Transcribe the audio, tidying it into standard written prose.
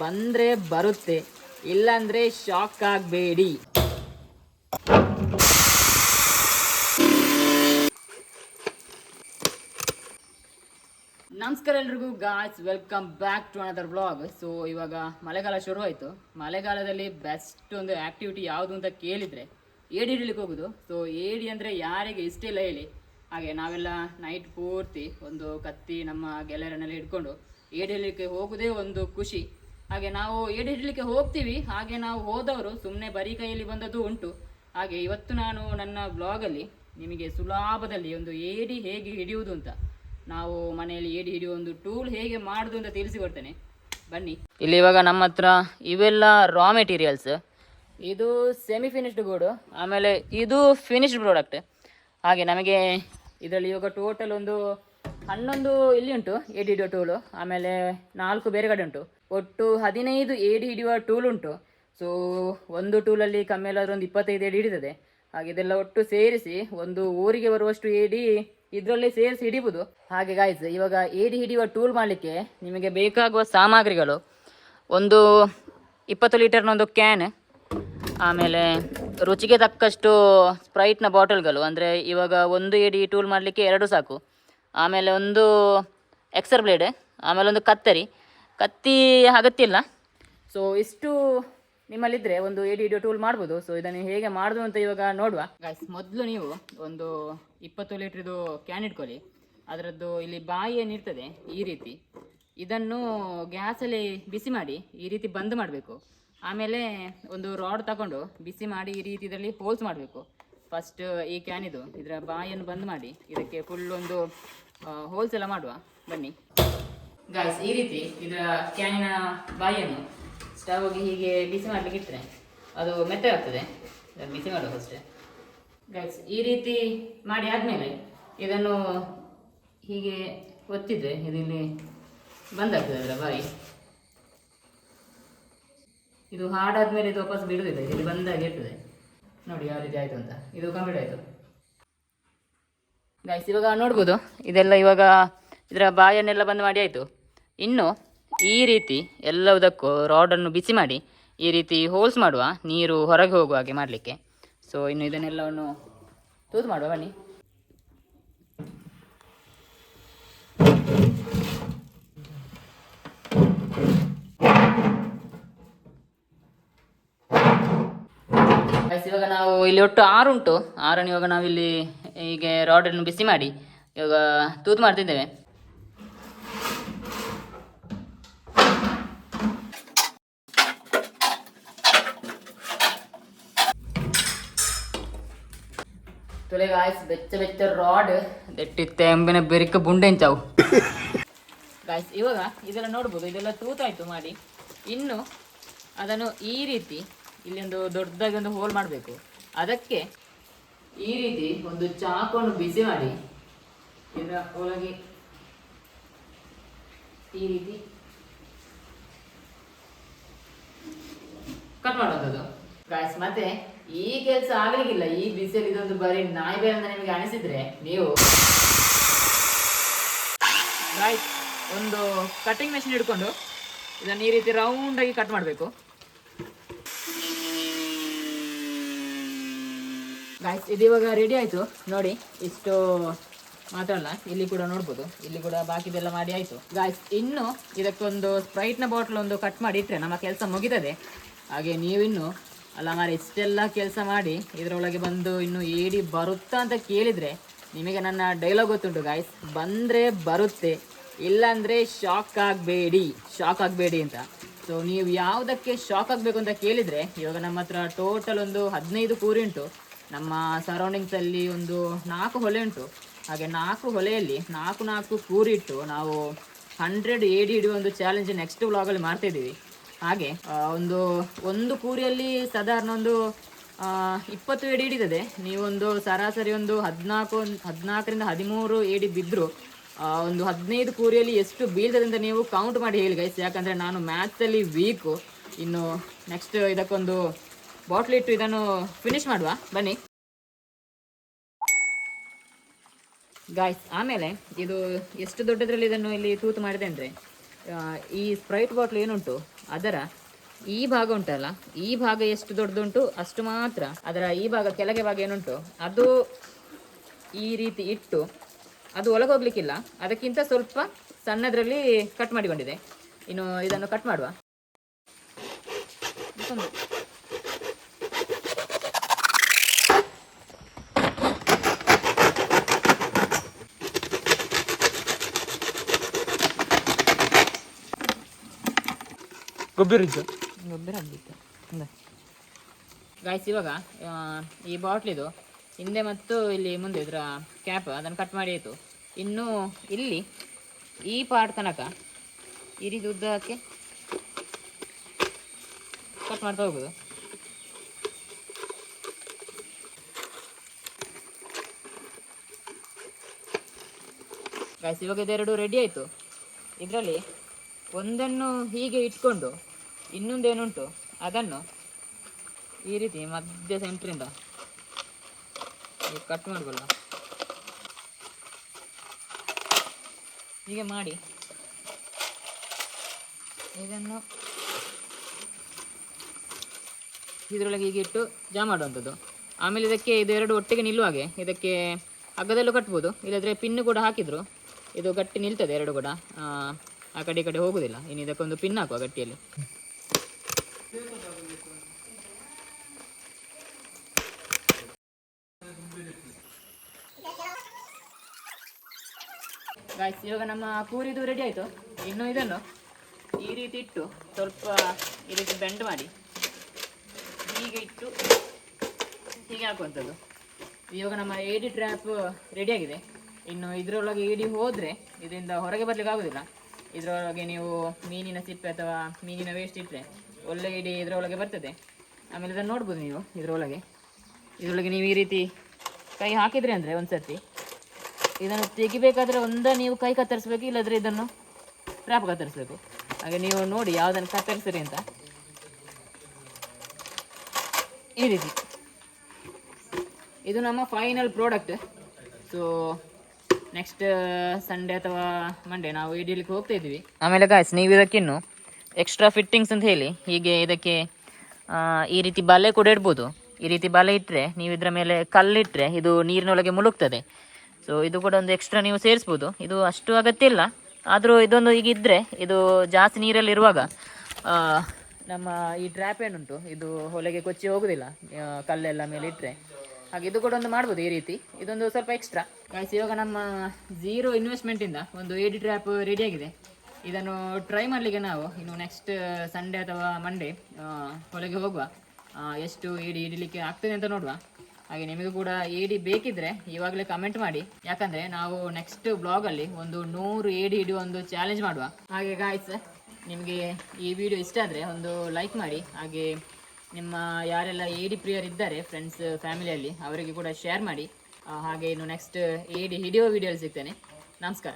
ಬಂದರೆ ಬರುತ್ತೆ, ಇಲ್ಲಾಂದರೆ ಶಾಕ್ ಆಗಬೇಡಿ. ನಮಸ್ಕಾರ ಎಲ್ರಿಗೂ guys, welcome back to another vlog. So ಇವಾಗ ಮಳೆಗಾಲ ಶುರು ಆಯಿತು. ಮಳೆಗಾಲದಲ್ಲಿ ಬೆಸ್ಟ್ ಒಂದು ಆ್ಯಕ್ಟಿವಿಟಿ ಯಾವುದು ಅಂತ ಕೇಳಿದರೆ ಏಡಿ ಹಿಡಿಲಿಕ್ಕೆ ಹೋಗೋದು. ಸೊ ಏಡಿ ಅಂದರೆ ಯಾರಿಗೆ ಇಷ್ಟ ಇಲ್ಲ ಹೇಳಿ. ಹಾಗೆ ನಾವೆಲ್ಲ ನೈಟ್ ಪೂರ್ತಿ ಒಂದು ಕತ್ತಿ ನಮ್ಮ ಗೆಳೆಯರನ್ನೆಲ್ಲ ಹಿಡ್ಕೊಂಡು ಏಡಿ ಹಿಡಲಿಕ್ಕೆ ಹೋಗೋದೇ ಒಂದು ಖುಷಿ. ಹಾಗೆ ನಾವು ಏಡಿ ಹಿಡಲಿಕ್ಕೆ ಹೋಗ್ತೀವಿ. ಹಾಗೆ ನಾವು ಹೋದವರು ಸುಮ್ಮನೆ ಬರೀ ಕೈಯಲ್ಲಿ ಬಂದದ್ದು ಉಂಟು. ಹಾಗೆ ಇವತ್ತು ನಾನು ನನ್ನ ಬ್ಲಾಗಲ್ಲಿ ನಿಮಗೆ ಸುಲಭದಲ್ಲಿ ಒಂದು ಏಡಿ ಹೇಗೆ ಹಿಡಿಯುವುದು ಅಂತ, ನಾವು ಮನೆಯಲ್ಲಿ ಏಡಿ ಹಿಡಿಯುವ ಒಂದು ಟೂಲ್ ಹೇಗೆ ಮಾಡೋದು ಅಂತ ತಿಳಿಸಿಕೊಡ್ತೇನೆ, ಬನ್ನಿ. ಇಲ್ಲಿ ಇವಾಗ ನಮ್ಮ ಹತ್ರ ಇವೆಲ್ಲ ರಾ ಮೆಟೀರಿಯಲ್ಸ್. ಇದು ಸೆಮಿ ಫಿನಿಶ್ಡ್ ಗೋಡು, ಆಮೇಲೆ ಇದು ಫಿನಿಶ್ಡ್ ಪ್ರಾಡಕ್ಟ್. ಹಾಗೆ ನಮಗೆ ಇದರಲ್ಲಿ ಇವಾಗ ಟೋಟಲ್ ಒಂದು 11 ಇಲ್ಲಿ ಉಂಟು ಏಡಿ ಹಿಡಿಯುವ ಟೂಲು, ಆಮೇಲೆ 4 ಬೇರೆ ಕಡೆ ಉಂಟು. ಒಟ್ಟು 15 ಏಡಿ ಹಿಡಿಯುವ ಟೂಲ್ ಉಂಟು. ಸೊ ಒಂದು ಟೂಲಲ್ಲಿ ಕಮ್ಮಿಯಲ್ಲಾದರೂ ಒಂದು 25 ಏಡಿ ಹಿಡಿತದೆ. ಹಾಗೆ ಇದೆಲ್ಲ ಒಟ್ಟು ಸೇರಿಸಿ ಒಂದು ಊರಿಗೆ ಬರುವಷ್ಟು ಏಡಿ ಇದರಲ್ಲಿ ಸೇರಿಸಿ ಹಿಡಿಬೋದು. ಹಾಗೆ ಗಾಯ್ಸ್, ಇವಾಗ ಏಡಿ ಹಿಡಿಯುವ ಟೂಲ್ ಮಾಡಲಿಕ್ಕೆ ನಿಮಗೆ ಬೇಕಾಗುವ ಸಾಮಗ್ರಿಗಳು: ಒಂದು 20 ಲೀಟರ್ನ ಒಂದು ಕ್ಯಾನ್, ಆಮೇಲೆ ರುಚಿಗೆ ತಕ್ಕಷ್ಟು ಸ್ಪ್ರೈಟ್ನ ಬಾಟಲ್ಗಳು, ಅಂದರೆ ಇವಾಗ ಒಂದು ಏಡಿ ಟೂಲ್ ಮಾಡಲಿಕ್ಕೆ 2 ಸಾಕು. ಆಮೇಲೆ ಒಂದು ಎಕ್ಸರ್ ಬ್ಲೇಡ್, ಆಮೇಲೆ ಒಂದು ಕತ್ತಿ ಅಗತ್ಯ ಇಲ್ಲ. ಸೊ ಇಷ್ಟು ನಿಮ್ಮಲ್ಲಿದ್ದರೆ ಒಂದು ಏಡಿ ಹಿಡಿಯೋ ಟೂಲ್ ಮಾಡ್ಬೋದು. ಸೊ ಇದನ್ನು ಹೇಗೆ ಮಾಡೋದು ಅಂತ ಇವಾಗ ನೋಡುವ ಗಾಯ್ಸ್. ಮೊದಲು ನೀವು ಒಂದು 20 ಲೀಟ್ರದು ಕ್ಯಾನ್ ಇಟ್ಕೊಳ್ಳಿ. ಅದರದ್ದು ಇಲ್ಲಿ ಬಾಯಿ ಏನಿರ್ತದೆ ಈ ರೀತಿ, ಇದನ್ನು ಗ್ಯಾಸಲ್ಲಿ ಬಿಸಿ ಮಾಡಿ ಈ ರೀತಿ ಬಂದ್ ಮಾಡಬೇಕು. ಆಮೇಲೆ ಒಂದು ರಾಡ್ ತಗೊಂಡು ಬಿಸಿ ಮಾಡಿ ಈ ರೀತಿ ಇದರಲ್ಲಿ ಹೋಲ್ಸ್ ಮಾಡಬೇಕು. ಫಸ್ಟ್ ಈ ಕ್ಯಾನಿದು ಇದರ ಬಾಯಿಯನ್ನು ಬಂದ್ ಮಾಡಿ ಇದಕ್ಕೆ ಫುಲ್ ಒಂದು ಹೋಲ್ಸ್ ಎಲ್ಲ ಮಾಡುವ, ಬನ್ನಿ ಗಾಯ್ಸ್. ಈ ರೀತಿ ಇದರ ಕ್ಯಾನಿನ ಬಾಯಿಯನ್ನು ಸ್ಟವ್ಗೆ ಹೀಗೆ ಬಿಸಿ ಮಾಡಲಿಕ್ಕೆ ಇಟ್ಟರೆ ಅದು ಮೆತ್ತಗಾಗ್ತದೆ. ಬಿಸಿ ಮಾಡುವ ಫಸ್ಟ್ ಗೈಸ್. ಈ ರೀತಿ ಮಾಡಿ ಆದಮೇಲೆ ಇದನ್ನು ಹೀಗೆ ಒತ್ತಿದ್ರೆ ಇಲ್ಲಿ ಬಂದಾಗ್ತದೆ ಅದರ ಬಾಯಿ. ಇದು ಹಾಡಾದ್ಮೇಲೆ ಇದು ವಾಪಸ್ ಬಿಡುವುದಿಲ್ಲ, ಇಲ್ಲಿ ಬಂದಾಗಿರ್ತದೆ. ನೋಡಿ ಯಾವ ರೀತಿ ಆಯಿತು ಅಂತ. ಇದು ಕಂಪ್ಲೀಟ್ ಆಯಿತು ಗೈಸ್. ಇವಾಗ ನೋಡ್ಬೋದು ಇದೆಲ್ಲ ಇವಾಗ ಇದರ ಬಾಯನ್ನೆಲ್ಲ ಬಂದ್ ಮಾಡಿ ಆಯಿತು. ಇನ್ನು ಈ ರೀತಿ ಎಲ್ಲದಕ್ಕೂ ರಾಡನ್ನು ಬಿಸಿ ಮಾಡಿ ಈ ರೀತಿ ಹೋಲ್ಸ್ ಮಾಡುವ, ನೀರು ಹೊರಗೆ ಹೋಗುವ ಹಾಗೆ ಮಾಡಲಿಕ್ಕೆ. ಸೊ ಇನ್ನು ಇದನ್ನೆಲ್ಲವನ್ನು ತೂತು ಮಾಡುವ, ಬನ್ನಿ. ಇವಾಗ ನಾವು ಇಲ್ಲಿ ಒಟ್ಟು 6 ಉಂಟು. 6 ಇವಾಗ ನಾವಿಲ್ಲಿ ಹೀಗೆ ರಾಡನ್ನು ಬಿಸಿ ಮಾಡಿ ಇವಾಗ ತೂತು ಮಾಡ್ತಿದ್ದೇವೆ. ತುಲೆ ಗಾಯ್ಸ್, ಬೆಚ್ಚ ರಾಡ್ ದೆಟ್ಟಿತ್ತೆ ಎಂಬಿನ ಬೆರಿಕ ಬುಂಡೆಂಚಾವು ಗಾಯ್ಸ್. ಇವಾಗ ಇದೆಲ್ಲ ನೋಡ್ಬೋದು, ಇದೆಲ್ಲ ತೂತಾಯ್ತು ಮಾಡಿ. ಇನ್ನು ಅದನ್ನು ಈ ರೀತಿ ಇಲ್ಲಿ ಒಂದು ದೊಡ್ಡದಾಗಿ ಒಂದು ಹೋಲ್ ಮಾಡಬೇಕು. ಅದಕ್ಕೆ ಈ ರೀತಿ ಒಂದು ಚಾಕನ್ನು ಬಿಸಿ ಮಾಡಿ ಇದರ ಒಳಗೆ ಈ ರೀತಿ ಕಟ್ ಮಾಡುವಂಥದ್ದು ಗಾಯ್ಸ್. ಮತ್ತೆ ಈ ಕೆಲಸ ಆಗ್ಲಿಕ್ಕಿಲ್ಲ ಈ ಬಿಸಿಯಲ್ಲಿ, ಇದೊಂದು ಬರೀ ನಾಯಿ ಬೇರೆ ಅಂತ ನಿಮಗೆ ಅನಿಸಿದ್ರೆ ನೀವು ಗಾಯ್ಸ್ ಒಂದು ಕಟಿಂಗ್ ಮೆಷಿನ್ ಹಿಡ್ಕೊಂಡು ಇದನ್ನು ಈ ರೀತಿ ರೌಂಡಾಗಿ ಕಟ್ ಮಾಡಬೇಕು ಗಾಯ್ಸ್. ಇದು ಇವಾಗ ರೆಡಿ ಆಯಿತು ನೋಡಿ. ಇಷ್ಟು ಮಾತ್ರ ಅಲ್ಲ, ಇಲ್ಲಿ ಕೂಡ ನೋಡ್ಬೋದು, ಇಲ್ಲಿ ಕೂಡ ಬಾಕಿದೆಲ್ಲ ಮಾಡಿ ಆಯಿತು ಗಾಯ್ಸ್. ಇನ್ನು ಇದಕ್ಕೊಂದು ಸ್ಪ್ರೈಟ್ನ ಬಾಟ್ಲ್ ಒಂದು ಕಟ್ ಮಾಡಿ ಇಟ್ಟರೆ ನಮ್ಮ ಕೆಲಸ ಮುಗಿತದೆ. ಹಾಗೆ ನೀವಿನ್ನು ಅಲ್ಲ ಮಾರಿ ಇಷ್ಟೆಲ್ಲ ಕೆಲಸ ಮಾಡಿ ಇದರೊಳಗೆ ಬಂದು ಇನ್ನು ಏಡಿ ಬರುತ್ತಾ ಅಂತ ಕೇಳಿದರೆ ನಿಮಗೆ ನನ್ನ ಡೈಲಾಗ್ ಗೊತ್ತುಂಟು ಗಾಯ್ಸ್: ಬಂದರೆ ಬರುತ್ತೆ, ಇಲ್ಲಾಂದರೆ ಶಾಕ್ ಆಗಬೇಡಿ ಅಂತ. ಸೊ ನೀವು ಯಾವುದಕ್ಕೆ ಶಾಕ್ ಆಗಬೇಕು ಅಂತ ಕೇಳಿದರೆ ಇವಾಗ ನಮ್ಮ ಹತ್ರ ಟೋಟಲ್ ಒಂದು 15 ಕೂರಿ ಉಂಟು. ನಮ್ಮ ಸರೌಂಡಿಂಗ್ಸಲ್ಲಿ ಒಂದು 4 ಹೊಲೆ ಉಂಟು. ಹಾಗೆ 4 ಹೊಲೆಯಲ್ಲಿ 4 ಕೂರಿ ಇಟ್ಟು ನಾವು 100 ಏಡಿ ಹಿಡಿಯುವ ಒಂದು ಚಾಲೆಂಜ್ ನೆಕ್ಸ್ಟ್ ವ್ಲಾಗಲ್ಲಿ ಮಾಡ್ತಾಯಿದ್ದೀವಿ. ಹಾಗೆ ಒಂದು ಕೂರಿಯಲ್ಲಿ ಸಾಧಾರಣ ಒಂದು 20 ಏಡಿ ಹಿಡಿತದೆ. ನೀವೊಂದು ಸರಾಸರಿ ಒಂದು 14ರಿಂದ 13 ಏಡಿ ಬಿದ್ದರೂ ಒಂದು 15 ಕೂರಿಯಲ್ಲಿ ಎಷ್ಟು ಬೀಳ್ತದೆ ಅಂತ ನೀವು ಕೌಂಟ್ ಮಾಡಿ ಹೇಳಿ ಗೈಸ್. ಯಾಕಂದರೆ ನಾನು ಮ್ಯಾಥ್ಸಲ್ಲಿ ವೀಕು. ಇನ್ನು ನೆಕ್ಸ್ಟ್ ಇದಕ್ಕೊಂದು ಬಾಟ್ಲ್ ಇಟ್ಟು ಇದನ್ನು ಫಿನಿಶ್ ಮಾಡುವ, ಬನ್ನಿ ಗಾಯ್ಸ್. ಆಮೇಲೆ ಇದು ಎಷ್ಟು ದೊಡ್ಡದ್ರಲ್ಲಿ ಇದನ್ನು ಇಲ್ಲಿ ತೂತು ಮಾಡಿದೆ ಅಂದರೆ ಈ ಸ್ಪ್ರೈಟ್ ಬಾಟ್ಲ್ ಏನುಂಟು ಅದರ ಈ ಭಾಗ ಉಂಟಲ್ಲ, ಈ ಭಾಗ ಎಷ್ಟು ದೊಡ್ಡದುಂಟು ಅಷ್ಟು ಮಾತ್ರ ಅದರ ಈ ಭಾಗ ಕೆಳಗೆ ಭಾಗ ಏನುಂಟು ಅದು ಈ ರೀತಿ ಇಟ್ಟು, ಅದು ಒಳಗೆ ಹೋಗ್ಲಿಕ್ಕಿಲ್ಲ, ಅದಕ್ಕಿಂತ ಸ್ವಲ್ಪ ಸಣ್ಣದರಲ್ಲಿ ಕಟ್ ಮಾಡಿಕೊಂಡಿದೆ. ಇನ್ನು ಇದನ್ನು ಕಟ್ ಮಾಡುವ. ಗೊಬ್ಬರ ಹಾಕ್ಬಿಟ್ಟು ಗಾಯ್ಸ್, ಇವಾಗ ಈ ಬಾಟ್ಲಿದು ಹಿಂದೆ ಮತ್ತು ಇಲ್ಲಿ ಮುಂದೆ ಇದರ ಕ್ಯಾಪ್ ಅದನ್ನು ಕಟ್ ಮಾಡಿ ಆಯಿತು. ಇನ್ನು ಇಲ್ಲಿ ಈ ಪಾರ್ಟ್ ತನಕ ಈ ರೀತಿ ಉದ್ದಕ್ಕೆ ಕಟ್ ಮಾಡ್ತಾ ಹೋಗೋದು. ಗಾಯ್ಸ್, ಇವಾಗ ಇದೆರಡು ರೆಡಿ ಆಯಿತು. ಇದರಲ್ಲಿ ಒಂದನ್ನು ಹೀಗೆ ಇಟ್ಕೊಂಡು ಇನ್ನೊಂದೇನುಂಟು ಅದನ್ನು ಈ ರೀತಿ ಮಧ್ಯ ಸೆಂಟ್ರಿಂದ ಕಟ್ ಮಾಡ್ಕೊಳ್ಳ. ಹೀಗೆ ಮಾಡಿ ಇದನ್ನು ಇದರೊಳಗೆ ಹೀಗೆ ಇಟ್ಟು ಜಾ ಮಾಡುವಂಥದ್ದು. ಆಮೇಲೆ ಇದಕ್ಕೆ ಇದೆರಡು ಒಟ್ಟಿಗೆ ನಿಲ್ಲುವ ಹಾಗೆ ಇದಕ್ಕೆ ಹಗ್ಗದಲ್ಲೂ ಕಟ್ಬೋದು, ಇಲ್ಲದ್ರೆ ಪಿನ್ ಕೂಡ ಹಾಕಿದ್ರು ಇದು ಗಟ್ಟಿ ನಿಲ್ತದೆ. ಎರಡು ಕೂಡ ಆ ಕಡೆ ಈ ಕಡೆ ಹೋಗುದಿಲ್ಲ. ಇನ್ನು ಇದಕ್ಕೊಂದು ಪಿನ್ ಹಾಕುವ ಗಟ್ಟಿಯಲ್ಲಿ. ಗಾಯ್ಸ್, ಇವಾಗ ನಮ್ಮ ಕೂರಿದು ರೆಡಿ ಆಯಿತು. ಇನ್ನು ಇದನ್ನು ಈ ರೀತಿ ಇಟ್ಟು ಸ್ವಲ್ಪ ಈ ರೀತಿ ಬೆಂಡ್ ಮಾಡಿ ಹೀಗೆ ಇಟ್ಟು ಹೀಗೆ ಹಾಕುವಂಥದ್ದು. ಇವಾಗ ನಮ್ಮ ಏಡಿ ಟ್ರ್ಯಾಪ್ ರೆಡಿಯಾಗಿದೆ. ಇನ್ನು ಇದರೊಳಗೆ ಏಡಿ ಹೋದರೆ ಇದರಿಂದ ಹೊರಗೆ ಬರಲಿಕ್ಕೆ ಆಗೋದಿಲ್ಲ. ಇದರೊಳಗೆ ನೀವು ಮೀನಿನ ಸಿಪ್ಪೆ ಅಥವಾ ಮೀನಿನ ವೇಸ್ಟ್ ಇಟ್ಟರೆ ಒಳ್ಳೆ ಏಡಿ ಇದರೊಳಗೆ ಬರ್ತದೆ. ಆಮೇಲೆ ಇದನ್ನು ನೋಡ್ಬೋದು ನೀವು. ಇದರೊಳಗೆ ನೀವು ಈ ರೀತಿ ಕೈ ಹಾಕಿದರೆ ಅಂದರೆ ಒಂದು ಸರ್ತಿ ಇದನ್ನು ತೆಗಿಬೇಕಾದ್ರೆ ನೀವು ಕೈ ಕತ್ತರಿಸ್ಬೇಕು, ಇಲ್ಲದ್ರೆ ಇದನ್ನು ಟ್ರ್ಯಾಪ್ ಕತ್ತರಿಸ್ಬೇಕು. ಹಾಗೆ ನೀವು ನೋಡಿ ಯಾವುದನ್ನು ಕತ್ತರಿಸಿರಿ ಅಂತ. ಈ ರೀತಿ ಇದು ನಮ್ಮ final product. So next Sunday ಅಥವಾ ಮಂಡೇ ನಾವು ಇಡೀಲಿಕ್ಕೆ ಹೋಗ್ತಾ ಇದ್ವಿ. ಆಮೇಲೆ ಗಾಯ್ಸ್, ನೀವು ಇದಕ್ಕಿನ್ನು ಎಕ್ಸ್ಟ್ರಾ ಫಿಟ್ಟಿಂಗ್ಸ್ ಅಂತ ಹೇಳಿ ಹೀಗೆ ಇದಕ್ಕೆ ಈ ರೀತಿ ಬಲೆ ಕೂಡ ಇಡ್ಬೋದು. ಈ ರೀತಿ ಬಲೆ ಇಟ್ಟರೆ ನೀವು ಇದರ ಮೇಲೆ ಕಲ್ಲಿಟ್ಟರೆ ಇದು ನೀರಿನೊಳಗೆ ಮುಳುಗ್ತದೆ. ಸೊ ಇದು ಕೂಡ ಒಂದು ಎಕ್ಸ್ಟ್ರಾ ನೀವು ಸೇರಿಸ್ಬೋದು. ಇದು ಅಷ್ಟು ಅಗತ್ಯ ಇಲ್ಲ, ಆದರೂ ಇದೊಂದು ಈಗ ಇದ್ದರೆ ಇದು ಜಾಸ್ತಿ ನೀರಲ್ಲಿರುವಾಗ ನಮ್ಮ ಈ ಟ್ರ್ಯಾಪ್ ಏನುಂಟು ಇದು ಹೊಲೆಗೆ ಕೊಚ್ಚಿ ಹೋಗೋದಿಲ್ಲ ಕಲ್ಲೆಲ್ಲ ಮೇಲೆ ಇಟ್ಟರೆ. ಹಾಗೆ ಇದು ಕೂಡ ಒಂದು ಮಾಡ್ಬೋದು ಈ ರೀತಿ. ಇದೊಂದು ಸ್ವಲ್ಪ ಎಕ್ಸ್ಟ್ರಾ. ಗಾಯ್ಸ್, ಇವಾಗ ನಮ್ಮ 0 ಇನ್ವೆಸ್ಟ್ಮೆಂಟಿಂದ ಒಂದು ಏಡಿ ಟ್ರ್ಯಾಪ್ ರೆಡಿಯಾಗಿದೆ. ಇದನ್ನು ಟ್ರೈ ಮಾಡಲಿಕ್ಕೆ ನಾವು ಇನ್ನು ನೆಕ್ಸ್ಟ್ ಸಂಡೇ ಅಥವಾ ಮಂಡೇ ಹೊಲಗೆ ಹೋಗುವ. ಎಷ್ಟು ಏಡಿ ಹಿಡಿಲಿಕ್ಕೆ ಆಗ್ತದೆ ಅಂತ ನೋಡುವ. ಹಾಗೆ ನಿಮಗೂ ಕೂಡ ಏಡಿ ಬೇಕಿದ್ರೆ ಇವಾಗಲೇ ಕಮೆಂಟ್ ಮಾಡಿ, ಯಾಕಂದರೆ ನಾವು ನೆಕ್ಸ್ಟ್ ಬ್ಲಾಗಲ್ಲಿ ಒಂದು 100 ಏಡಿ ಹಿಡಿಯುವ ಒಂದು ಚಾಲೆಂಜ್ ಮಾಡುವ. ಹಾಗೆ ಗಾಯ್ಸ್, ನಿಮಗೆ ಈ ವಿಡಿಯೋ ಇಷ್ಟ ಆದರೆ ಒಂದು ಲೈಕ್ ಮಾಡಿ. ಹಾಗೆ ನಿಮ್ಮ ಯಾರೆಲ್ಲ ಏಡಿ ಪ್ರಿಯರಿದ್ದಾರೆ ಫ್ರೆಂಡ್ಸ್ ಫ್ಯಾಮಿಲಿಯಲ್ಲಿ ಅವರಿಗೆ ಕೂಡ ಶೇರ್ ಮಾಡಿ. ಹಾಗೆ ಇನ್ನು ನೆಕ್ಸ್ಟ್ ಏಡಿ ಹಿಡಿಯೋ ವಿಡಿಯೋಲಿ ಸಿಗ್ತೇನೆ. ನಮಸ್ಕಾರ.